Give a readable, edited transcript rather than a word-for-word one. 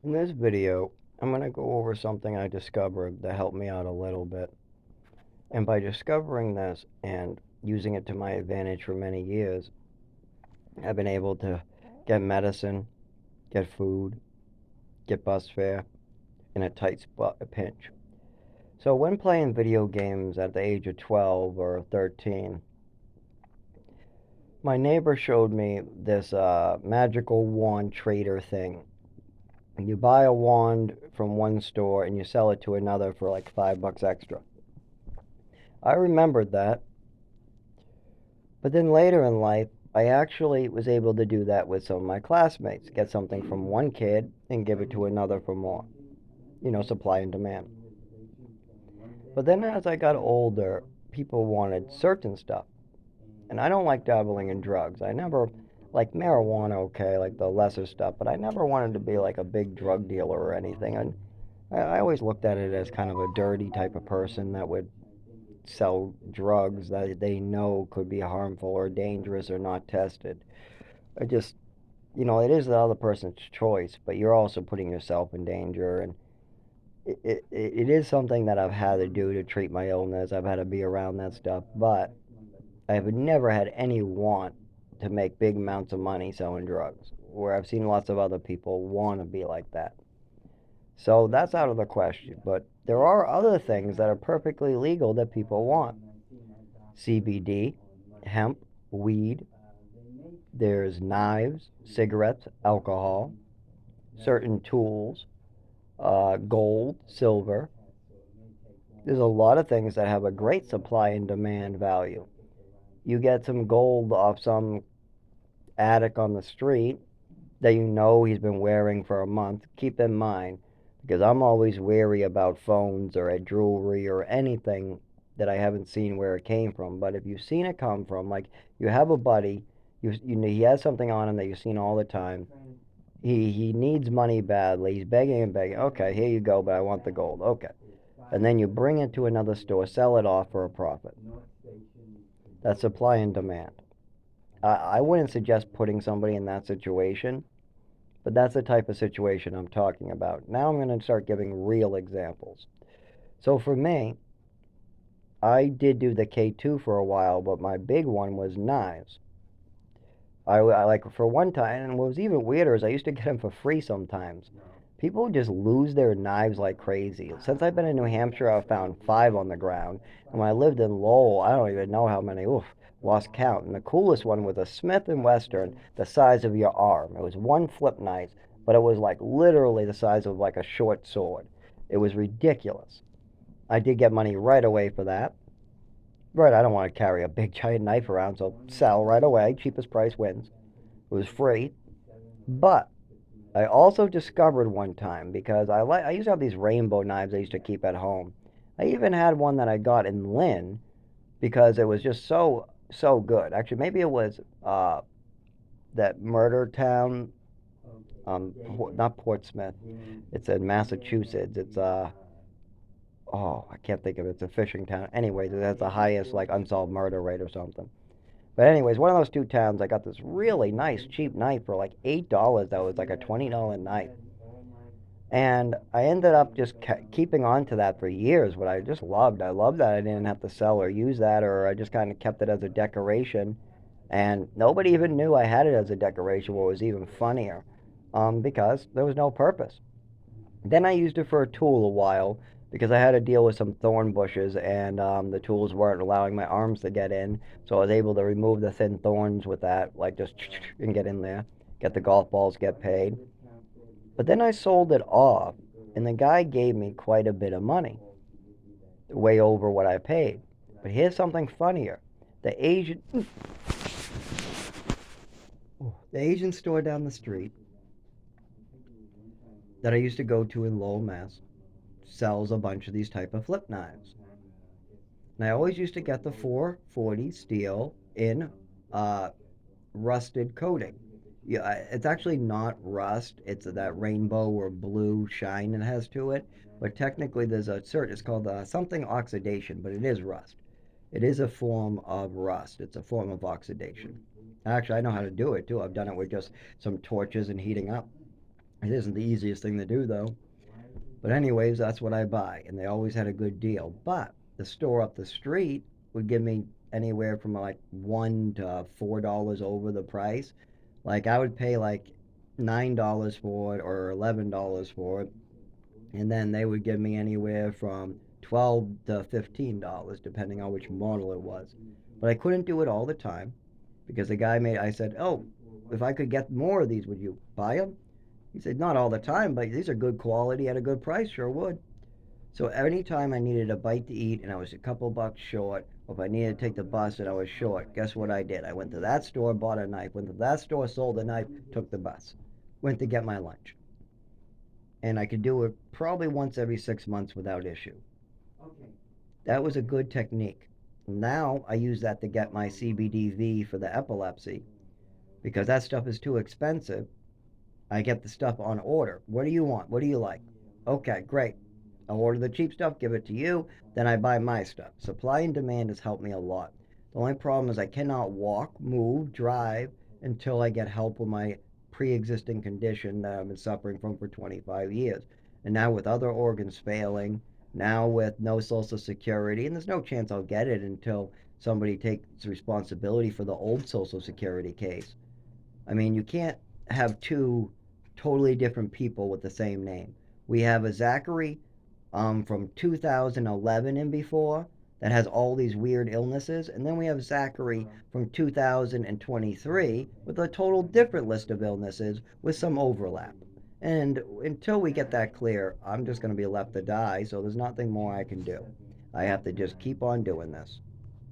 In this video, I'm going to go over something I discovered that helped me out a little bit. And by discovering this and using it to my advantage for many years, I've been able to get medicine, get food, get bus fare in a tight spot, a pinch. So when playing video games at the age of 12 or 13, my neighbor showed me this magical wand trader thing. You buy a wand from one store and you sell it to another for like $5 extra. I remembered that, but then later in life, I actually was able to do that with some of my classmates. Get something from one kid and give it to another for more. Supply and demand. But then as I got older, people wanted certain stuff. And I don't like dabbling in drugs. I never, like marijuana, okay, like the lesser stuff, but I never wanted to be like a big drug dealer or anything. And I always looked at it as kind of a dirty type of person that would sell drugs that they know could be harmful or dangerous or not tested. I just, it is the other person's choice, but you're also putting yourself in danger. And it is something that I've had to do to treat my illness. I've had to be around that stuff, but I've never had any want to make big amounts of money selling drugs, where I've seen lots of other people want to be like that. So that's out of the question. But there are other things that are perfectly legal that people want. CBD, hemp, weed. There's knives, cigarettes, alcohol, certain tools, gold, silver. There's a lot of things that have a great supply and demand value. You get some gold off some addict on the street that you know he's been wearing for a month. Keep in mind, because I'm always wary about phones or jewelry or anything that I haven't seen where it came from. But if you've seen it come from, like you have a buddy, he has something on him that you've seen all the time. He needs money badly. He's begging and begging. Okay, here you go, but I want the gold. Okay, and then you bring it to another store, sell it off for a profit. That's supply and demand. I wouldn't suggest putting somebody in that situation, but that's the type of situation I'm talking about. Now I'm going to start giving real examples. So for me, I did do the K2 for a while, but my big one was knives. I like for one time, and what was even weirder is I used to get them for free sometimes. People just lose their knives like crazy. Since I've been in New Hampshire, I've found five on the ground. And when I lived in Lowell, I don't even know how many. Oof, lost count. And the coolest one was a Smith& and Wesson, the size of your arm. It was one flip knife, but it was like literally the size of like a short sword. It was ridiculous. I did get money right away for that. Right, I don't want to carry a big giant knife around, so sell right away. Cheapest price wins. It was free. But I also discovered one time because I used to have these rainbow knives I used to keep at home. I even had one that I got in Lynn because it was just so good. Actually, maybe it was that murder town, not Portsmouth. It's in Massachusetts. It's oh, I can't think of it. It's a fishing town. Anyways, it has the highest like unsolved murder rate or something. But anyways, one of those two towns, I got this really nice cheap knife for like $8. That was like a $20 knife. And I ended up just keeping on to that for years, what I just loved. I loved that I didn't have to sell or use that, or I just kind of kept it as a decoration. And nobody even knew I had it as a decoration, what was even funnier, because there was no purpose. Then I used it for a tool a while because I had to deal with some thorn bushes, and the tools weren't allowing my arms to get in. So I was able to remove the thin thorns with that, like just and get in there, get the golf balls, get paid. But then I sold it off, and the guy gave me quite a bit of money, way over what I paid. But here's something funnier. The Asian the Asian store down the street that I used to go to in Lowell, Mass, sells a bunch of these type of flip knives. And I always used to get the 440 steel in uh, rusted coating. Yeah, it's actually not rust. It's that rainbow or blue shine it has to it. But technically, there's a cert. It's called something oxidation, but it is rust. It is a form of rust. It's a form of oxidation. Actually, I know how to do it too. I've done it with just some torches and heating up. It isn't the easiest thing to do though. But anyways, that's what I buy, and they always had a good deal. But the store up the street would give me anywhere from like $1 to $4 over the price. Like I would pay like $9 for it or $11 for it, and then they would give me anywhere from $12 to $15 depending on which model it was. But I couldn't do it all the time because the guy made. I said, "Oh, if I could get more of these, would you buy them?" He said, "Not all the time, but these are good quality at a good price. Sure would." So anytime I needed a bite to eat and I was a couple bucks short, or if I needed to take the bus and I was short, guess what I did? I went to that store, bought a knife, went to that store, sold a knife, took the bus, went to get my lunch. And I could do it probably once every 6 months without issue. That was a good technique. Now I use that to get my CBDV for the epilepsy because that stuff is too expensive. I get the stuff on order. What do you want? What do you like? Okay, great. I'll order the cheap stuff, give it to you, then I buy my stuff. Supply and demand has helped me a lot. The only problem is I cannot walk, move, drive until I get help with my pre existing condition that I've been suffering from for 25 years. And now with other organs failing, now with no social security, and there's no chance I'll get it until somebody takes responsibility for the old social security case. I mean, you can't have two totally different people with the same name. We have a Zachary from 2011 and before that has all these weird illnesses, and then we have Zachary from 2023 with a total different list of illnesses with some overlap. And until we get that clear, I'm just going to be left to die, so there's nothing more I can do. I have to just keep on doing this.